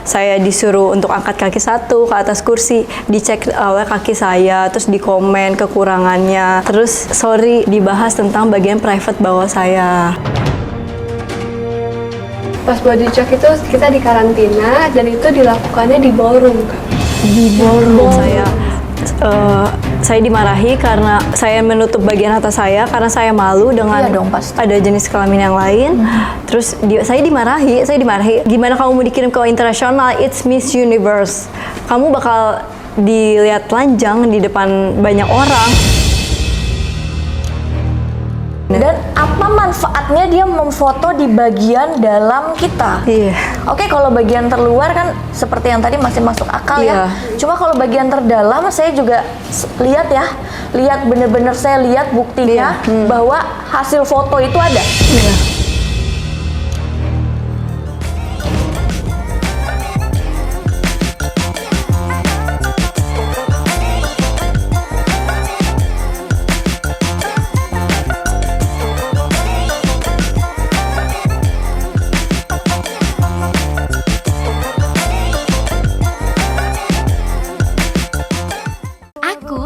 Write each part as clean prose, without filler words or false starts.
saya disuruh untuk angkat kaki satu ke atas kursi, dicek oleh kaki saya, terus di komen kekurangannya, terus sorry dibahas tentang bagian private bawah saya. Pas body check itu kita di karantina dan itu dilakukannya di ballroom, Kak. Di ballroom saya dimarahi karena saya menutup bagian atas saya karena saya malu dengan ada jenis kelamin yang lain. Terus saya dimarahi. Gimana kamu mau dikirim ke internasional? It's Miss Universe. Kamu bakal dilihat telanjang di depan banyak orang. Dan apa manfaatnya dia memfoto di bagian dalam kita? Iya. Oke, kalau bagian terluar kan seperti yang tadi masih masuk akal ya. Cuma kalau bagian terdalam saya juga lihat bener-bener saya lihat buktinya bahwa hasil foto itu ada. Iya.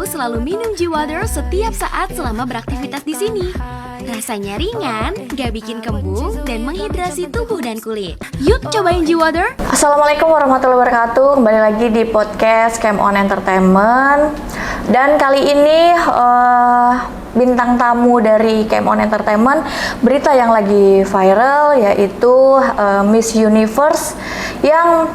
Selalu minum G-Water setiap saat selama beraktivitas di sini. Rasanya ringan, gak bikin kembung, dan menghidrasi tubuh dan kulit. Yuk cobain G-Water. Assalamualaikum warahmatullahi wabarakatuh. Kembali lagi di podcast Cam On Entertainment. Dan kali ini bintang tamu dari Cam On Entertainment, berita yang lagi viral yaitu Miss Universe yang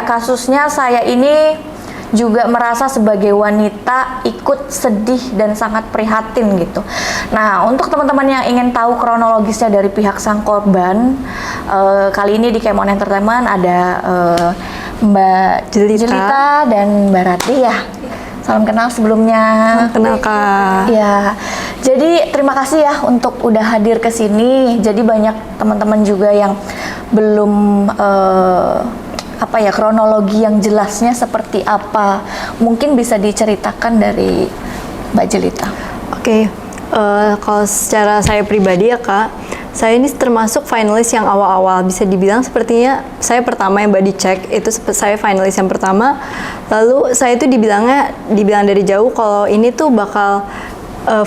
kasusnya saya ini juga merasa sebagai wanita ikut sedih dan sangat prihatin gitu. Nah, untuk teman-teman yang ingin tahu kronologisnya dari pihak sang korban, kali ini di Cam On Entertainment ada Mbak Jelita dan Mbak Ratih ya. Salam kenal sebelumnya. Kenal Kak. Ya, jadi terima kasih ya untuk udah hadir ke sini. Jadi banyak teman-teman juga yang belum kronologi yang jelasnya seperti apa. Mungkin bisa diceritakan dari Mbak Jelita. Oke. Kalau secara saya pribadi ya Kak, saya ini termasuk finalis yang awal-awal. Bisa dibilang sepertinya saya pertama yang body check, itu saya finalis yang pertama. Lalu saya itu dibilang dari jauh kalau ini tuh bakal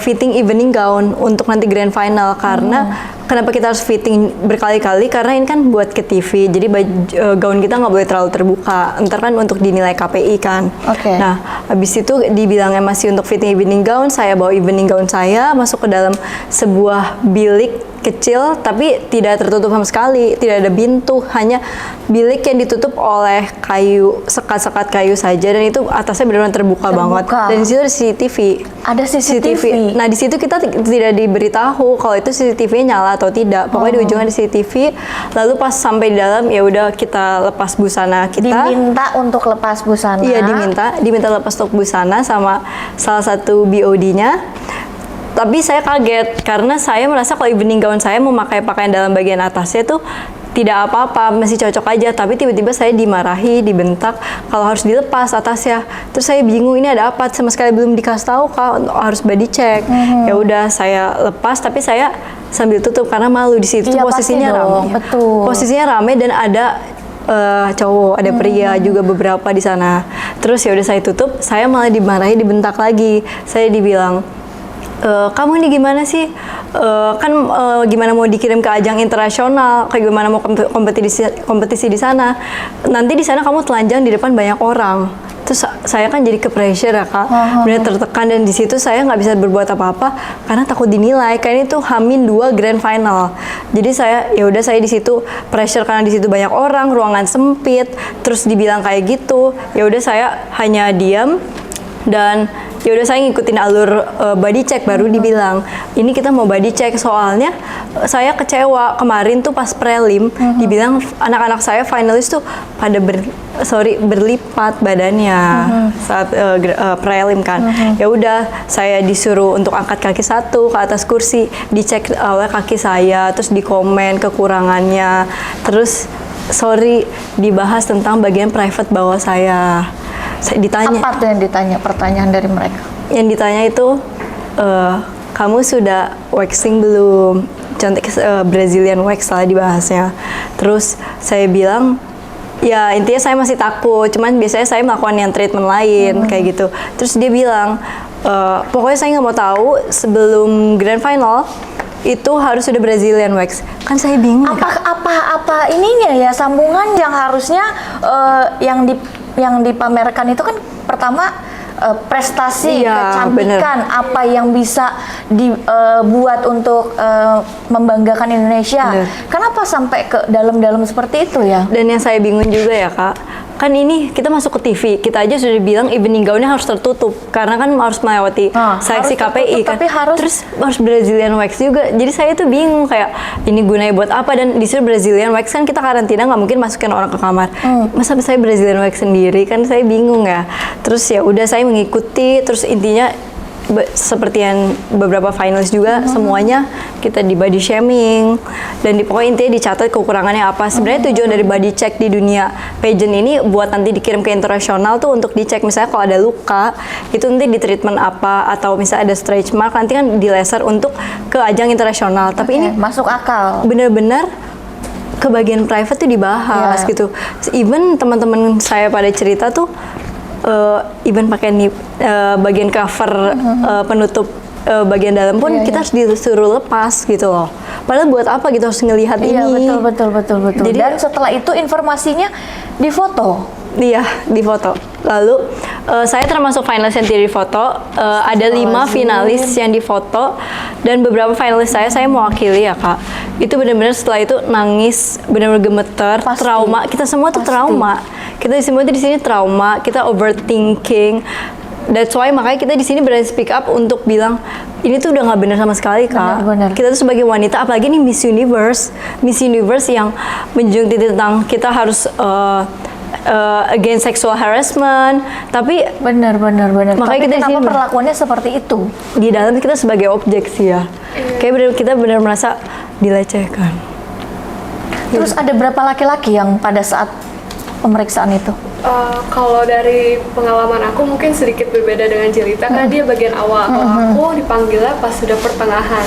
fitting evening gown untuk nanti grand final. Karena kenapa kita harus fitting berkali-kali? Karena ini kan buat ke TV, jadi gaun kita nggak boleh terlalu terbuka. Ntar kan untuk dinilai KPI kan. Nah, habis itu dibilangnya masih untuk fitting evening gown, saya bawa evening gown saya masuk ke dalam sebuah bilik kecil, tapi tidak tertutup sama sekali, tidak ada pintu, hanya bilik yang ditutup oleh kayu, sekat-sekat kayu saja, dan itu atasnya benar-benar terbuka banget. Dan di situ ada CCTV. Ada CCTV. Nah, di situ kita tidak diberitahu kalau itu CCTV nyala atau tidak. Pokoknya di ujungnya ada CCTV. Lalu pas sampai di dalam, ya udah kita lepas busana kita. Diminta untuk lepas busana. Iya, diminta lepas untuk busana sama salah satu BOD-nya. Tapi saya kaget karena saya merasa kalau evening gown saya memakai pakaian dalam bagian atasnya tuh tidak apa-apa, masih cocok aja. Tapi tiba-tiba saya dimarahi, dibentak kalau harus dilepas atasnya. Terus saya bingung ini ada apa, sama sekali belum dikasih tahu Kak, harus body check. Ya udah saya lepas, tapi saya sambil tutup karena malu. Di situ posisinya ramai. Posisinya ramai dan ada cowok, ada pria juga beberapa di sana. Terus ya udah saya tutup, saya malah dimarahi, dibentak lagi. Saya dibilang, kamu ini gimana sih? Gimana mau dikirim ke ajang internasional? Kayak gimana mau kompetisi di sana? Nanti di sana kamu telanjang di depan banyak orang. Terus saya kan jadi ke pressure ya Kak, benar tertekan, dan di situ saya nggak bisa berbuat apa-apa karena takut dinilai. Kayak itu H-2 grand final. Jadi saya di situ pressure karena di situ banyak orang, ruangan sempit, terus dibilang kayak gitu. Ya udah saya hanya diam dan ya udah saya ngikutin alur body check. Baru dibilang ini kita mau body check, soalnya saya kecewa kemarin tuh pas prelim dibilang anak-anak saya finalis tuh pada berlipat badannya saat prelim kan. Ya udah saya disuruh untuk angkat kaki satu ke atas kursi, dicek oleh kaki saya, terus di komen kekurangannya, terus sorry dibahas tentang bagian private bawah saya. Saya ditanya. Apa tuh yang ditanya? Pertanyaan dari mereka? Yang ditanya itu, kamu sudah waxing belum? Contoh Brazilian wax lah dibahasnya. Terus saya bilang, ya intinya saya masih takut, cuman biasanya saya melakukan yang treatment lain kayak gitu. Terus dia bilang, pokoknya saya nggak mau tahu sebelum grand final itu harus sudah Brazilian wax. Kan saya bingung. Apa ininya ya, sambungan yang harusnya yang dipamerkan itu kan pertama prestasi, kecantikan, apa yang bisa dibuat untuk membanggakan Indonesia. Kenapa sampai ke dalam-dalam seperti itu ya? Dan yang saya bingung juga ya Kak, kan ini kita masuk ke TV, kita aja sudah bilang evening gownnya harus tertutup karena kan harus melewati seleksi harus KPI tertutup, kan. tapi Terus harus Brazilian wax juga. Jadi saya tuh bingung kayak ini gunanya buat apa, dan disuruh Brazilian wax kan kita karantina nggak mungkin masukin orang ke kamar. Masa saya Brazilian wax sendiri, kan saya bingung ya. Terus ya udah saya mengikuti, terus intinya seperti yang beberapa finalis juga semuanya kita di body shaming, dan pokoknya intinya dicatat kekurangannya apa. Sebenarnya tujuan dari body check di dunia pageant ini buat nanti dikirim ke internasional tuh untuk dicek, misalnya kalau ada luka itu nanti di treatment apa, atau misalnya ada stretch mark nanti kan di laser untuk ke ajang internasional. Tapi ini masuk akal. bener-bener ke bagian private tuh dibahas gitu. Even teman-teman saya pada cerita tuh even pakai bagian cover penutup bagian dalam pun kita harus disuruh lepas gitu loh. Padahal buat apa gitu harus ngelihat ini? Iya betul. Jadi, dan setelah itu informasinya difoto. Iya, di foto. Lalu saya termasuk finalis yang tidak difoto. Ada 5 finalis yang difoto, dan beberapa finalis saya mewakili ya Kak. Itu benar-benar setelah itu nangis, benar-benar gemeter, trauma. Kita semua tuh trauma. Kita semua tuh di sini trauma. Kita overthinking. That's why makanya kita di sini berani speak up untuk bilang ini tuh udah nggak benar sama sekali Kak. Benar. Kita tuh sebagai wanita, apalagi nih Miss Universe yang menjunjung tinggi tentang kita harus against sexual harassment, tapi benar. Makanya Tapi kita di kenapa sini perlakuannya seperti itu? di dalam kita sebagai objek sih ya. Kayak kita benar merasa dilecehkan. Terus ada berapa laki-laki yang pada saat pemeriksaan itu? Kalau dari pengalaman aku mungkin sedikit berbeda dengan Jelita karena dia bagian awal. Kalau aku dipanggilnya pas sudah pertengahan.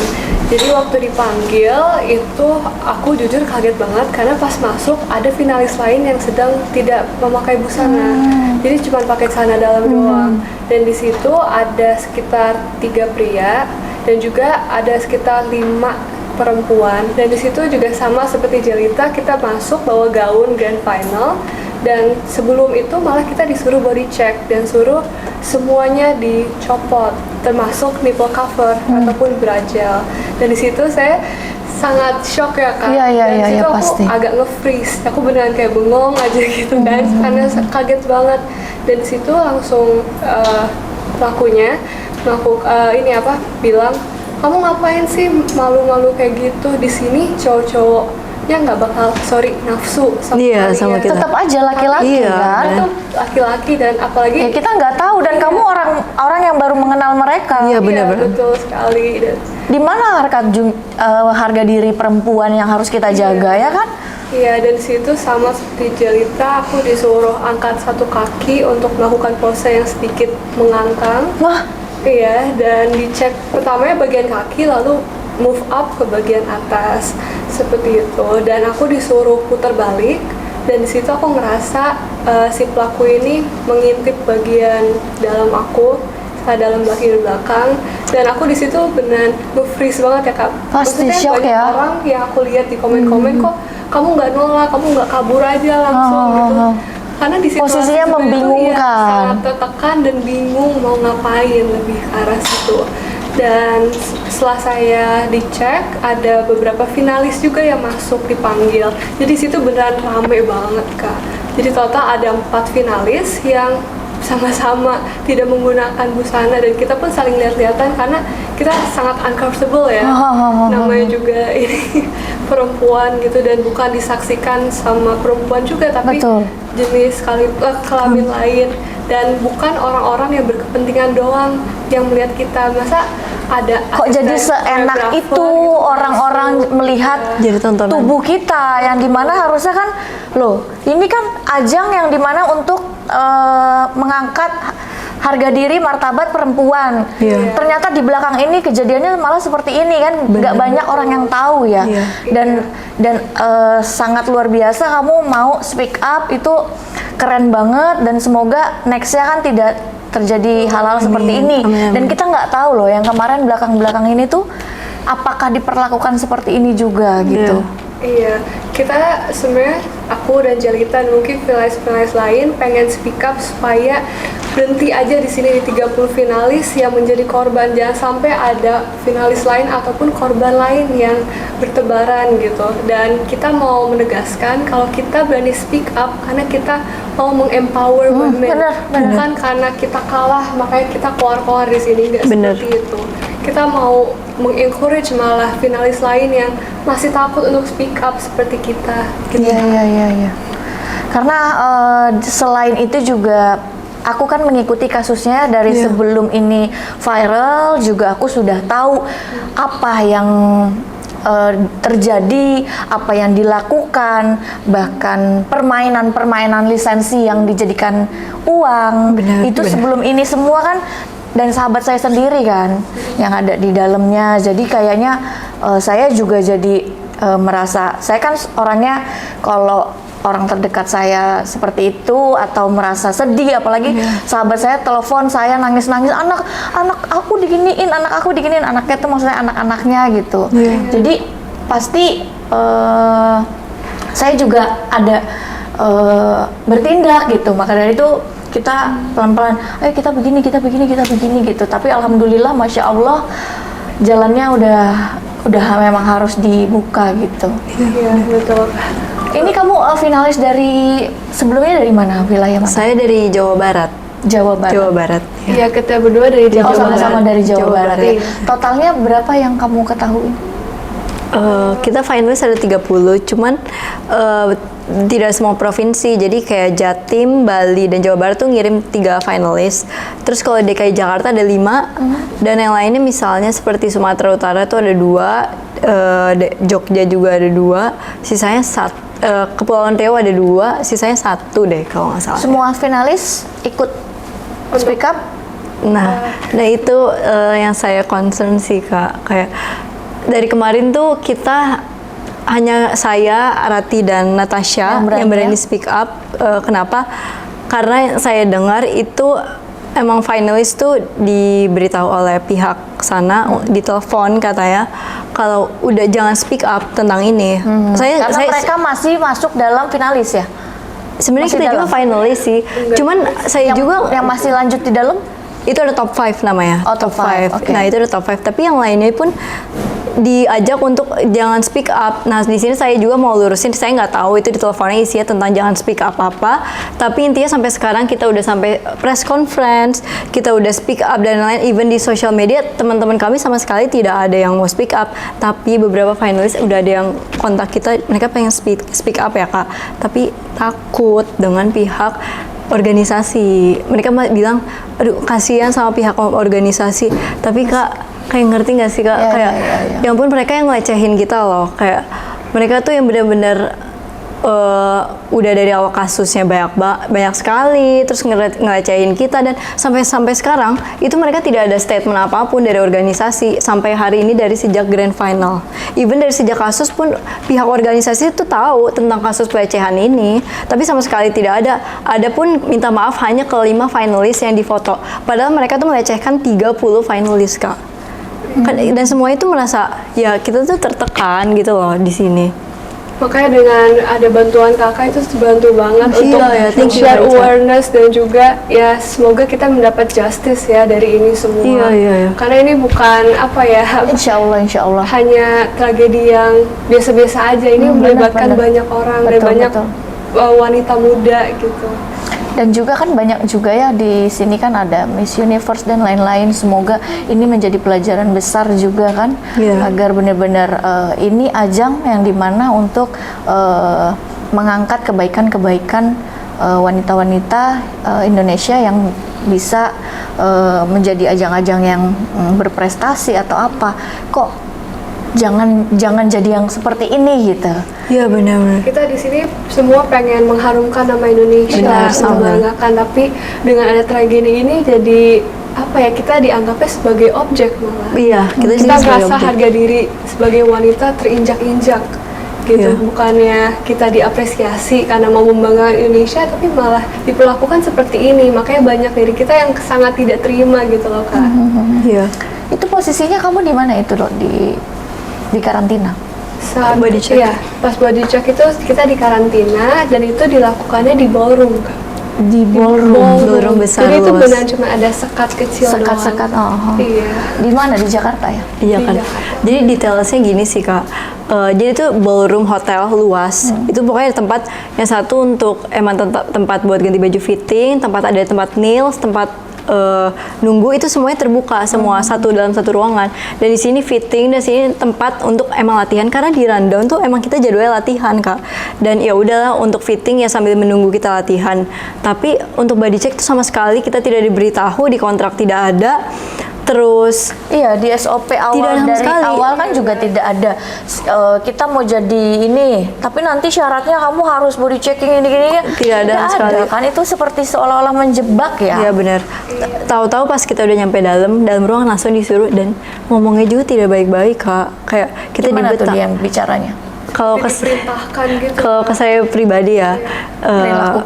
Jadi waktu dipanggil itu aku jujur kaget banget karena pas masuk ada finalis lain yang sedang tidak memakai busana. Jadi cuma pakai celana dalam doang. Dan di situ ada sekitar 3 pria dan juga ada sekitar 5 perempuan. Dan di situ juga sama seperti Jelita, kita masuk bawa gaun grand final. Dan sebelum itu malah kita disuruh body check dan suruh semuanya dicopot, termasuk nipple cover ataupun bra-gel. Dan di situ saya sangat shock ya Kak. Dan di situ aku pasti. agak nge-freeze. Aku beneran kayak bengong aja gitu kan, karena kaget banget. Dan di situ langsung pelakunya bilang, kamu ngapain sih malu-malu kayak gitu, di sini cowok-cowok ya nggak bakal nafsu sama kita. Tetap aja laki-laki kan? Itu laki-laki, dan apalagi Ya kita nggak tahu, dan kamu orang yang baru mengenal mereka. Iya benar. betul sekali. Dan Di mana harga diri perempuan yang harus kita jaga ya kan? iya, dan situ sama seperti Jelita, aku disuruh angkat satu kaki untuk melakukan pose yang sedikit mengangkang. Wah, Iya, dan dicek pertamanya bagian kaki, lalu move up ke bagian atas seperti itu. Dan aku disuruh putar balik, dan di situ aku ngerasa si pelaku ini mengintip bagian dalam aku, dalam belakang, dan aku di situ beneran nge-freeze banget ya Kak. Pasti Maksudnya shock banyak ya. orang yang aku lihat di komen-komen kok kamu nggak nolak, kamu nggak kabur aja langsung gitu. Karena di situasi Posisinya seperti itu, membingungkan. sangat tertekan dan bingung mau ngapain, lebih ke arah situ. Dan setelah saya dicek, ada beberapa finalis juga yang masuk dipanggil. Jadi situ beneran rame banget Kak. Jadi total ada 4 finalis yang sama-sama tidak menggunakan busana, dan kita pun saling lihat-lihatan karena kita sangat uncomfortable ya. Namanya juga ini perempuan gitu, dan bukan disaksikan sama perempuan juga, tapi Betul. jenis kelamin lain, dan bukan orang-orang yang berkepentingan doang yang melihat kita. Masa ada kok jadi seenak itu gitu. orang-orang melihat Jadi tontonan. tubuh kita, yang dimana harusnya kan, loh ini kan ajang yang dimana untuk mengangkat harga diri martabat perempuan. Iya. Ternyata di belakang ini kejadiannya malah seperti ini kan, nggak banyak orang yang tahu ya. Iya. Dan sangat luar biasa kamu mau speak up, itu keren banget, dan semoga nextnya kan tidak terjadi hal-hal seperti ini. Amin. Dan kita nggak tahu loh yang kemarin belakang ini tuh apakah diperlakukan seperti ini juga gitu. Iya, kita sebenarnya aku dan Jelita dan mungkin finalis-finalis lain pengen speak up supaya berhenti aja di sini di 30 finalis yang menjadi korban, jangan sampai ada finalis lain ataupun korban lain yang bertebaran gitu. Dan kita mau menegaskan kalau kita berani speak up karena kita mau mengempower women, benar. bukan karena kita kalah makanya kita keluar-keluar di sini, nggak Benar. seperti itu. Kita mau mengencourage malah finalis lain yang masih takut untuk speak up seperti kita. Gitu. Iya. Karena selain itu juga aku kan mengikuti kasusnya dari sebelum ini viral, juga aku sudah tahu apa yang terjadi, apa yang dilakukan, bahkan permainan lisensi yang dijadikan uang. Itu sebelum ini semua kan, dan sahabat saya sendiri kan yang ada di dalamnya. Jadi kayaknya saya juga jadi merasa, saya kan orangnya kalau orang terdekat saya seperti itu atau merasa sedih, apalagi sahabat saya telepon saya nangis-nangis, anak aku diginiin, anaknya itu maksudnya anak-anaknya gitu. Jadi pasti saya juga ada bertindak gitu. Maka dari itu kita pelan-pelan, ayo kita begini gitu. Tapi alhamdulillah, masya Allah, jalannya udah memang harus dibuka gitu. Iya, betul. Ini kamu finalis dari sebelumnya dari mana, wilayah mana? Saya dari Jawa Barat. Jawa Barat. Iya, kita berdua dari Jawa Barat. sama-sama dari Jawa Barat. Barat. Totalnya berapa yang kamu ketahui? Kita finalis ada 30, cuman tidak semua provinsi. Jadi kayak Jatim, Bali, dan Jawa Barat tuh ngirim 3 finalis. Terus kalau DKI Jakarta ada 5, dan yang lainnya misalnya seperti Sumatera Utara tuh ada 2, Jogja juga ada 2, sisanya Kepulauan Riau ada 2, sisanya 1 deh kalau nggak salah. Semua finalis ikut speak up? Nah itu yang saya concern sih Kak. Kayak dari kemarin tuh kita hanya saya, Arati, dan Natasha yang berani speak up. Kenapa? Karena saya dengar itu emang finalis tuh diberitahu oleh pihak sana, ditelepon katanya kalau udah jangan speak up tentang ini. Karena mereka masih masuk dalam finalis ya? Sebenarnya masih kita juga dalam? finalis sih. Cuman saya juga yang masih lanjut di dalam? itu ada top 5 namanya. Oh, top 5. Okay. Nah, itu ada top 5. Tapi yang lainnya pun diajak untuk jangan speak up. Nah, di sini saya juga mau lurusin, saya nggak tahu itu di teleponnya isinya tentang jangan speak up apa. Tapi intinya sampai sekarang kita udah sampai press conference, kita udah speak up dan lain-lain. Even di social media, teman-teman kami sama sekali tidak ada yang mau speak up. Tapi beberapa finalis udah ada yang kontak kita, mereka pengen speak up ya Kak. Tapi takut dengan pihak organisasi. Mereka bilang, aduh kasihan sama pihak organisasi. Tapi Kak, kayak ngerti nggak sih Kak? Kayak, ya ampun mereka yang ngelecehin kita loh. Kayak mereka tuh yang benar-benar udah dari awal kasusnya banyak sekali, terus ngelecehin kita, dan sampai sekarang itu mereka tidak ada statement apapun dari organisasi sampai hari ini, dari sejak grand final. Even dari sejak kasus pun pihak organisasi itu tahu tentang kasus pelecehan ini, tapi sama sekali tidak ada. Ada pun minta maaf hanya ke 5 finalis yang difoto. Padahal mereka tuh melecehkan 30 finalis Kak. Dan semua itu merasa ya kita tuh tertekan gitu loh di sini. Makanya dengan ada bantuan kakak itu bantu banget untuk share awareness, dan juga ya semoga kita mendapat justice ya dari ini semua. Iya. Karena ini bukan apa ya, Insya Allah. hanya tragedi yang biasa-biasa aja. Ini melibatkan banyak orang dan banyak wanita muda gitu. Dan juga kan banyak juga ya di sini kan ada Miss Universe dan lain-lain. Semoga ini menjadi pelajaran besar juga kan, agar benar-benar ini ajang yang dimana untuk mengangkat kebaikan-kebaikan wanita-wanita Indonesia yang bisa menjadi ajang-ajang yang berprestasi atau apa. Kok jangan jadi yang seperti ini gitu. Iya benar-benar. Kita di sini semua pengen mengharumkan nama Indonesia, Benar, sama. membanggakan, tapi dengan ada tragedi ini jadi apa ya, kita dianggapnya sebagai objek malah. Iya, kita di sini sebagai merasa objek. harga diri sebagai wanita terinjak-injak gitu. Iya. Bukannya kita diapresiasi karena mau membanggakan Indonesia, tapi malah diperlakukan seperti ini. Makanya banyak dari kita yang sangat tidak terima gitu loh Kak. Iya. Itu posisinya kamu di mana itu Dok? Di karantina? Saat Body check. Iya, pas body check itu kita di karantina dan itu dilakukannya di ballroom Kak. Di Ballroom besar, Jadi itu luas. benar cuma ada sekat kecil Sekat-sekat, doang. Iya. Di mana? Di Jakarta ya? Iya kan. Di Jakarta. Jadi detailnya gini sih Kak. Jadi itu ballroom hotel luas. Itu pokoknya tempat yang satu untuk emang tempat buat ganti baju fitting, tempat ada tempat nails, tempat nunggu, itu semuanya terbuka semua satu dalam satu ruangan. Dan di sini fitting, dan sini tempat untuk emang latihan, karena di rundown tuh emang kita jadwalnya latihan Kak. Dan ya udahlah, untuk fitting ya sambil menunggu kita latihan. Tapi untuk body check tuh sama sekali kita tidak diberitahu, di kontrak tidak ada. Terus Iya, di SOP Tidak awal sama dari sekali. awal kan juga tidak ada. Kita mau jadi ini, tapi nanti syaratnya kamu harus body checking ini gini. Tidak ada sama sekali. Kan itu seperti seolah-olah menjebak ya. Iya benar. Tahu-tahu pas kita udah nyampe dalam ruangan langsung disuruh, dan ngomongnya juga tidak baik-baik Kak. Kayak kita Gimana tuh dibetak. dia bicaranya? Kalau ke Diperintahkan gitu. kalau ke saya pribadi ya,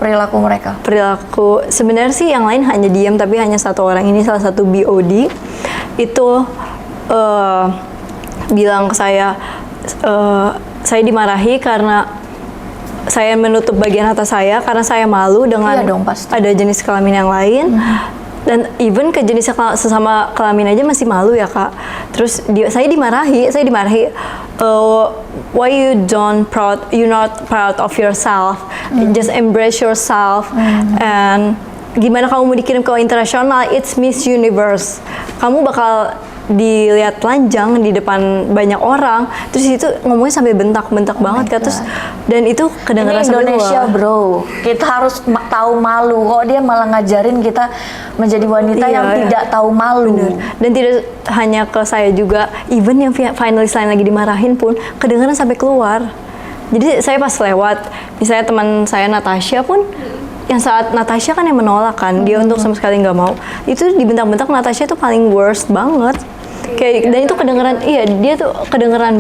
Perilaku mereka. perilaku sebenarnya sih yang lain hanya diam, tapi hanya satu orang ini, salah satu BOD itu bilang ke saya dimarahi karena saya menutup bagian atas saya karena saya malu dengan Iya dong, pasti. ada jenis kelamin yang lain. Dan even ke jenis sesama kelamin aja masih malu ya Kak. Terus saya dimarahi, why you not proud of yourself, just embrace yourself, and gimana kamu mau dikirim ke internasional, it's Miss Universe, kamu bakal dilihat telanjang di depan banyak orang. Terus itu ngomongnya sampai bentak-bentak banget Kak. Terus dan itu kedengaran Ini sampai Indonesia luar. bro, kita harus tahu malu. Kok dia malah ngajarin kita menjadi wanita yang Iya. tidak tahu malu. Bener. Dan tidak hanya ke saya juga, even yang finalis lain lagi dimarahin pun kedengaran sampai keluar. Jadi saya pas lewat, misalnya teman saya Natasha pun, yang saat Natasha kan yang menolak kan, dia untuk sama sekali nggak mau, itu dibentak-bentak. Natasha itu paling worst banget. Kayak, dan itu kedengeran, iya dia tuh kedengeran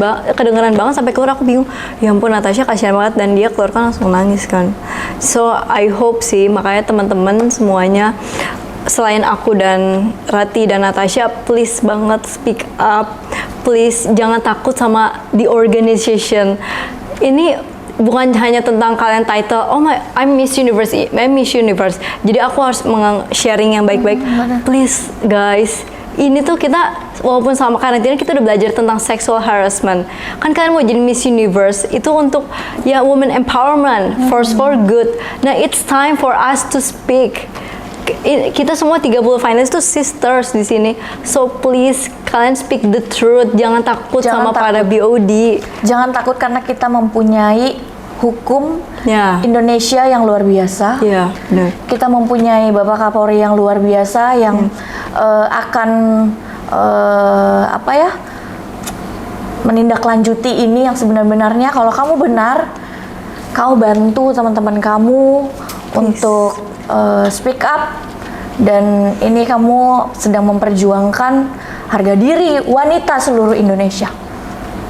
banget sampai keluar. Aku bingung, ya ampun Natasha kasihan banget, dan dia keluar kan langsung nangis kan. So I hope sih, makanya teman-teman semuanya, selain aku dan Rati dan Natasha, please banget speak up, please jangan takut sama the organization. Ini bukan hanya tentang kalian title, oh my, I'm Miss Universe, jadi aku harus sharing yang baik-baik. Please guys, ini tuh kita walaupun sama karantina kita udah belajar tentang sexual harassment. Kan kalian mau jadi Miss Universe itu untuk ya women empowerment, for good. Nah, it's time for us to speak. Kita semua 30 finalis tuh sisters di sini. So please kalian speak the truth, jangan takut Jangan sama para takut. BOD. Jangan takut karena kita mempunyai hukum Ya. Indonesia yang luar biasa. Iya, benar. Kita mempunyai Bapak Kapolri yang luar biasa yang akan menindaklanjuti ini yang sebenar-benarnya. Kalau kamu benar, kamu bantu teman-teman kamu untuk speak up, dan ini kamu sedang memperjuangkan harga diri wanita seluruh Indonesia.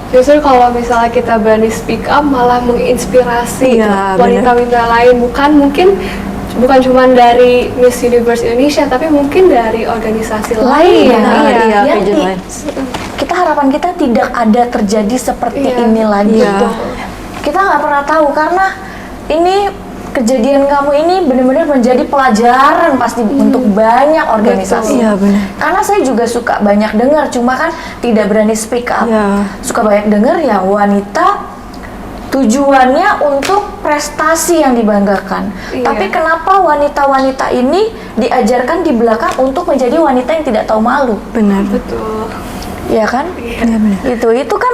Justru kalau misalnya kita berani speak up malah menginspirasi Iya, wanita-wanita lain, bukan cuma dari Miss Universe Indonesia, tapi mungkin dari organisasi lain. Iya, Ya, pageant lain. kita harapan kita tidak ada terjadi seperti Iya, ini lagi. iya. Kita nggak pernah tahu karena ini kejadian kamu ini benar-benar menjadi pelajaran pasti untuk banyak organisasi. Iya, benar. Karena saya juga suka banyak dengar, cuma kan tidak berani speak up. Iya. Suka banyak dengar ya wanita tujuannya untuk prestasi yang dibanggakan. Iya. Tapi kenapa wanita-wanita ini diajarkan di belakang untuk menjadi wanita yang tidak tahu malu? Benar. Betul. Ya kan? Iya, benar. Itu kan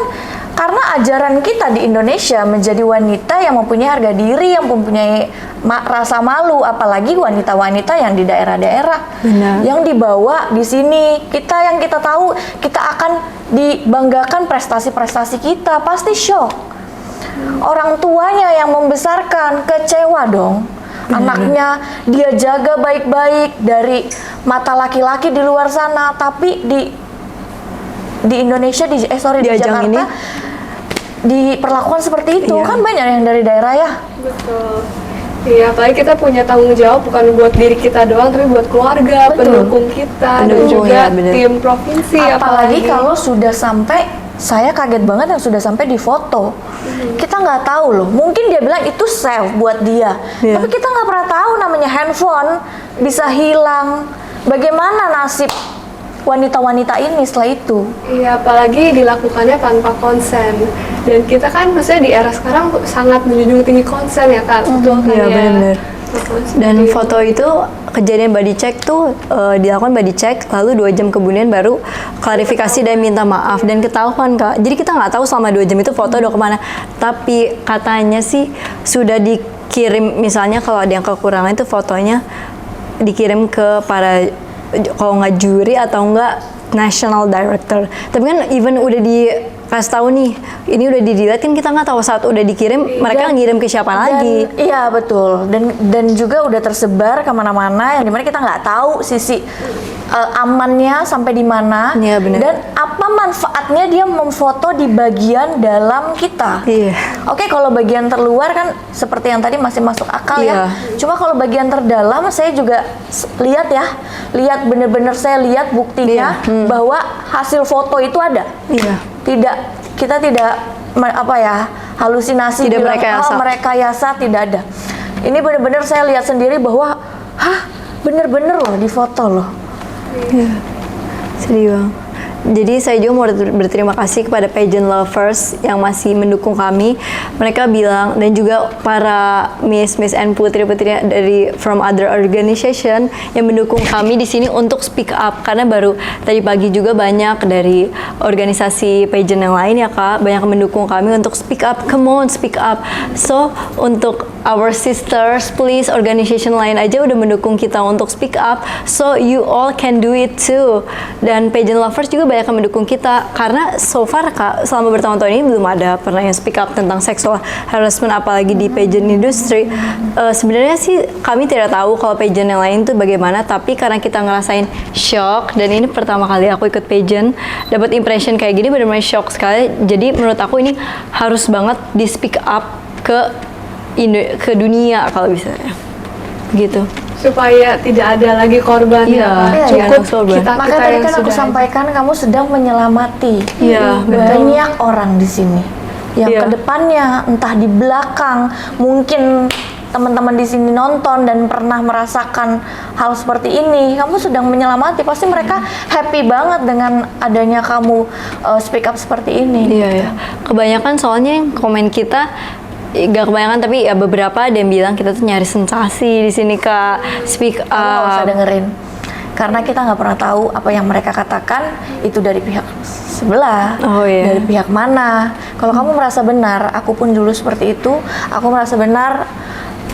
karena ajaran kita di Indonesia menjadi wanita yang mempunyai harga diri, yang mempunyai rasa malu, apalagi wanita-wanita yang di daerah-daerah Benar. yang dibawa di sini. Yang kita tahu kita akan dibanggakan prestasi-prestasi kita, pasti shock. Orang tuanya yang membesarkan kecewa dong. Anaknya dia jaga baik-baik dari mata laki-laki di luar sana, tapi di Indonesia di Di ajang Jakarta ini diperlakukan seperti itu. Iya. Kan banyak yang dari daerah ya. Betul. Iya, apalagi kita punya tanggung jawab bukan buat diri kita doang, tapi buat keluarga, Betul. pendukung kita, dan Pendukung, juga ya, bener. tim provinsi. Apalagi kalau sudah sampai, saya kaget banget yang sudah sampai di foto. Kita nggak tahu loh, mungkin dia bilang itu save buat dia, Iya. tapi kita nggak pernah tahu namanya handphone bisa hilang. Bagaimana nasib wanita-wanita ini setelah itu? Iya, apalagi dilakukannya tanpa konsen. Dan kita kan maksudnya di era sekarang sangat menjunjung tinggi konsen ya Kak, betul kan Iya, ya? benar-benar. Betul, Dan seperti foto itu kejadian body check tuh dilakukan body check, lalu 2 jam kemudian baru klarifikasi dan minta maaf dan ketahuan Kak. Jadi kita nggak tahu selama 2 jam itu foto udah kemana. Tapi katanya sih sudah dikirim, misalnya kalau ada yang kekurangan itu fotonya dikirim ke para, kalau nggak juri atau nggak national director. Tapi kan even udah dikasih tahu nih, ini udah di-delete, kan kita nggak tahu saat udah dikirim mereka ngirim ke siapa lagi. Iya betul, dan juga udah tersebar kemana-mana yang dimana kita nggak tahu sisi amannya sampai di mana, Iya, benar. dan apa manfaatnya dia memfoto di bagian dalam kita. Iya. Oke, kalau bagian terluar kan seperti yang tadi masih masuk akal Iya. ya. Cuma kalau bagian terdalam saya juga lihat bener-bener saya lihat buktinya Iya. bahwa hasil foto itu ada. Iya. Kita tidak halusinasi, Tidak bilang, merekayasa. merekayasa, tidak ada. Ini benar-benar saya lihat sendiri bahwa bener-bener loh di foto loh. Sedih banget. Jadi saya juga mau berterima kasih kepada pageant lovers yang masih mendukung kami. Mereka bilang, dan juga para Miss and putri-putri dari from other organization yang mendukung kami di sini untuk speak up, karena baru tadi pagi juga banyak dari organisasi pageant yang lain ya Kak, banyak yang mendukung kami untuk speak up. Come on, speak up. So untuk our sisters, please, organization lain aja udah mendukung kita untuk speak up, so you all can do it too. Dan pageant lovers juga banyak yang mendukung kita, karena so far Kak, selama bertahun-tahun ini belum ada pernah yang speak up tentang sexual harassment, apalagi di pageant industry. Sebenarnya sih kami tidak tahu kalau pageant yang lain tuh bagaimana, tapi karena kita ngerasain shock, dan ini pertama kali aku ikut pageant, dapat impression kayak gini benar-benar shock sekali. Jadi menurut aku ini harus banget di speak up ke dunia kalau bisa ya. Gitu. supaya tidak ada lagi korban. Iya, ya, iya, cukup korban. kita Makanya kita tadi yang kan aku sudah sampaikan kamu sedang menyelamati Iya, betul. banyak orang di sini. Yang Iya. kedepannya entah di belakang mungkin teman-teman di sini nonton dan pernah merasakan hal seperti ini, kamu sedang menyelamati. Pasti mereka happy banget dengan adanya kamu speak up seperti ini. Iya ya. Kebanyakan soalnya yang komen kita gak kebanyakan, tapi ya beberapa ada yang bilang kita tuh nyari sensasi di sini Kak. Speak Kamu nggak usah up. dengerin, karena kita nggak pernah tahu apa yang mereka katakan itu dari pihak sebelah, Oh, iya. dari pihak mana. Kalau kamu merasa benar, aku pun dulu seperti itu. Aku merasa benar,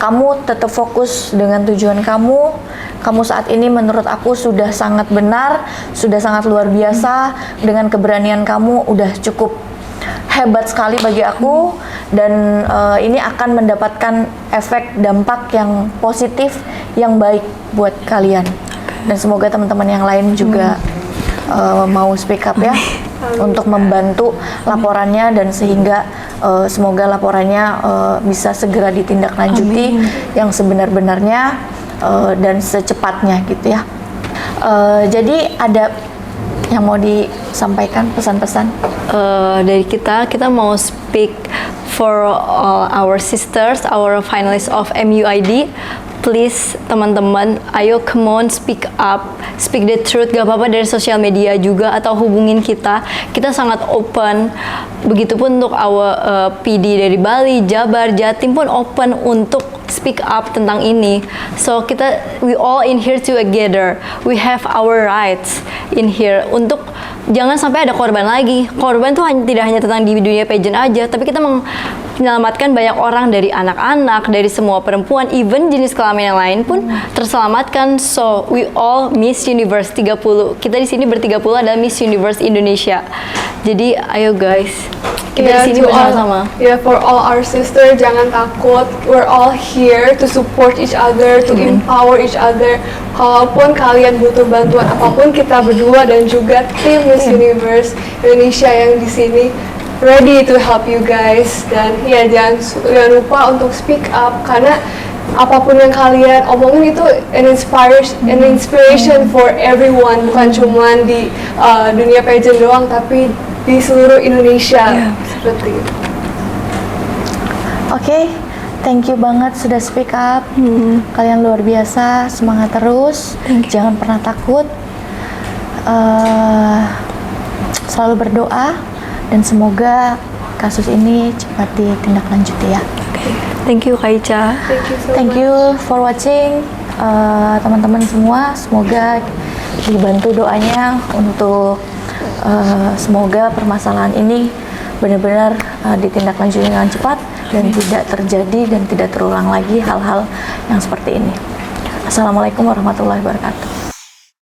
kamu tetap fokus dengan tujuan kamu. Kamu saat ini menurut aku sudah sangat benar, sudah sangat luar biasa. Dengan keberanian kamu udah cukup hebat sekali bagi aku, dan ini akan mendapatkan efek dampak yang positif, yang baik buat kalian. Dan semoga teman-teman yang lain juga mau speak up ya, untuk membantu laporannya, dan sehingga semoga laporannya bisa segera ditindaklanjuti yang sebenar-benarnya dan secepatnya gitu ya. Jadi ada yang mau disampaikan, pesan-pesan? Dari kita mau speak for all our sisters, our finalists of MUID. please teman-teman, ayo come on speak up, speak the truth, gak apa-apa dari sosial media juga atau hubungin kita sangat open. Begitupun untuk PD dari Bali, Jabar, Jatim pun open untuk speak up tentang ini. So we all in here together, we have our rights in here untuk jangan sampai ada korban lagi. Korban tuh tidak hanya tentang di dunia pageant aja, tapi kita menyelamatkan banyak orang, dari anak-anak, dari semua perempuan, even jenis kelamin yang lain pun terselamatkan. So we all Miss Universe 30. Kita di sini ber-30 adalah Miss Universe Indonesia. Jadi ayo guys, kita di sini bersama-sama. For all our sisters, jangan takut. We're all here to support each other, to empower each other. Kalaupun kalian butuh bantuan apapun, kita berdua dan juga tim Miss Universe Indonesia yang di sini ready to help you guys. Dan ya jangan lupa untuk speak up, karena apapun yang kalian omongin itu an inspiration for everyone, bukan cuma di dunia pageant doang, tapi di seluruh Indonesia. Seperti itu. Oke, thank you banget sudah speak up. Kalian luar biasa, semangat terus, jangan pernah takut. Selalu berdoa dan semoga kasus ini cepat ditindaklanjuti ya. Thank you Kak Ica. Thank you for watching, teman-teman semua. Semoga dibantu doanya untuk semoga permasalahan ini benar-benar ditindaklanjuti dengan cepat dan tidak terjadi dan tidak terulang lagi hal-hal yang seperti ini. Assalamualaikum warahmatullahi wabarakatuh.